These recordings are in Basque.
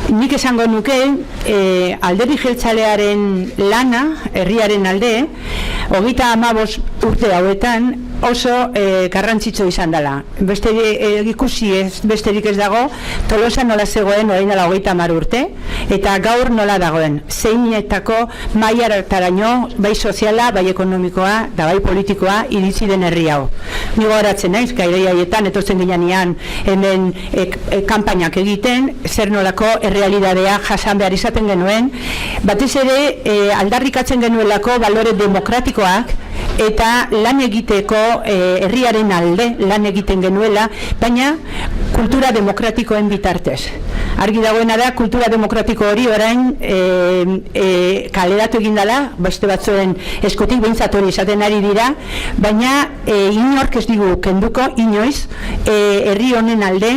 Nik esango nuke alderdi jeltzalearen lana, herriaren alde, 35 urte hauetan oso garrantzitsu izan dela. Ikusi besterik ez dago, Tolosa nola zegoen orain dela 30 urte, eta gaur nola dagoen. Zeinetako mailarataraino, bai soziala, bai ekonomikoa, da bai politikoa, iritsi den herri hau. Ni gogoratzen naiz, gaire haietan, etortzen ginean hemen kanpainak egiten, zer nolako errealidadea jasan behar izaten genuen, batez ere aldarrikatzen genuelako balore demokratikoak, eta lan egiteko herriaren alde lan egiten genuela, baina kultura demokratikoen bitartez. Argi dagoena da, kultura demokratiko hori orain kaleratu egin dela, beste batzuen eskutik behintzat hori izaten ari dira, baina inork ez digu kenduko, inoiz, herri honen alde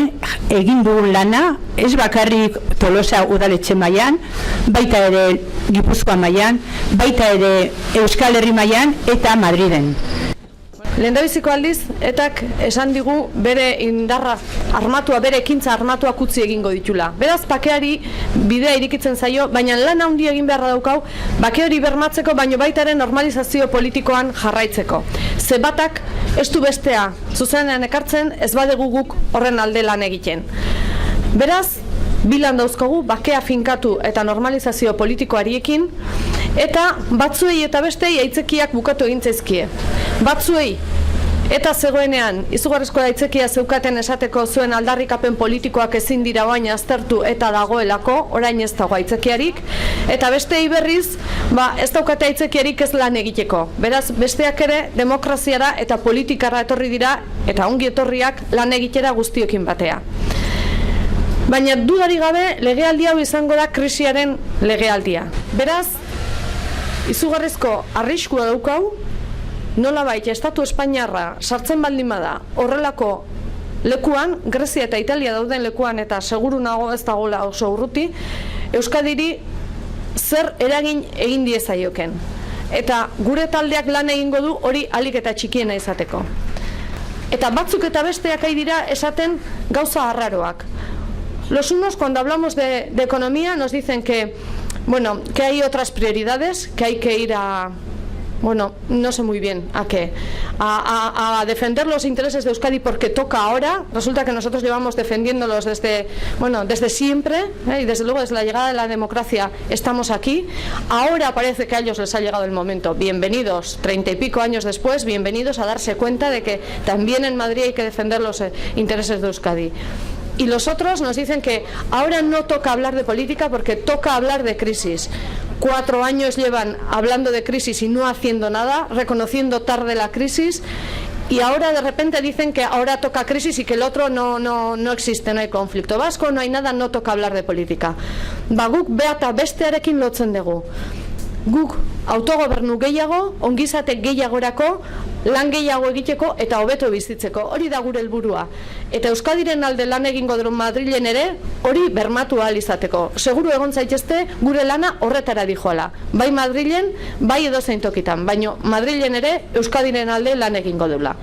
egin dugun lana, ez bakarrik Tolosa udaletxe mailan, baita ere Gipuzkoa mailan, baita ere Euskal Herri mailan eta Madriden. Lehendabiziko aldiz, etak esan digu bere indarra armatua, bere ekintza armatua utzi egingo ditula. Beraz, bakeari bidea irikitzen zaio, baina lan handi egin beharra daukau, bake hori bermatzeko, baino baitaren normalizazio politikoan jarraitzeko. Ze batak ez du bestea zuzenean ekartzen, ez badegu guk horren alde lan egiten. Beraz, bilan dauzkogu, bakea finkatu eta normalizazio politikoariekin, eta batzuei eta bestei aitzakiak bukatu egin zaizkie. Batzuei eta zegoenean izugarrizko aitzakia zeukaten esateko zuen aldarrikapen politikoak ezin dira orain aztertu eta dagoelako, orain ez dago aitzakiarik, eta besteei berriz, ez daukate aitzakiarik ez lan egiteko. Beraz, besteak ere demokraziara eta politikara etorri dira eta ongi etorriak lan egitera guztiokin batea. Baina dudari gabe legealdi hau izango da krisiaren legealdia. Beraz, izugarrizko arriskua daukau, nolabait Estatu Espainiarra sartzen baldin bada horrelako lekuan, Grezia eta Italia dauden lekuan eta seguru nago ez dagoela oso urruti, Euskadiri zer eragin egin diezaioken. Eta gure taldeak lan egingo du hori ahalik eta txikiena izateko. Eta batzuk eta besteak ari dira esaten gauza arraroak. Los unos cuando hablamos de economía nos dicen que hay otras prioridades, que hay que ir a... no sé muy bien a qué, a defender los intereses de Euskadi porque toca ahora. Resulta que nosotros llevamos defendiéndolos desde siempre, y desde luego desde la llegada de la democracia estamos aquí. Ahora parece que a ellos les ha llegado el momento. Bienvenidos, 30 y pico años después, bienvenidos a darse cuenta de que también en Madrid hay que defender los intereses de Euskadi. Y los otros nos dicen que ahora no toca hablar de política porque toca hablar de crisis. 4 años llevan hablando de crisis y no haciendo nada, reconociendo tarde la crisis, y ahora de repente dicen que ahora toca crisis y que el otro no existe, no hay conflicto vasco, no hay nada, no toca hablar de política. Guk beata bestearekin lotzen dugu. Guk autogobernu gehiago, ongizate gehiagorako, lan gehiago egiteko eta hobeto bizitzeko. Hori da gure helburua. Eta Euskadiren alde lan egingo duen Madrilen ere, hori bermatu ahal izateko. Seguru egon zaitezte gure lana horretara dijoala. Bai Madrilen, bai edozein tokitan, baina Madrilen ere Euskadiren alde lan egingo duela.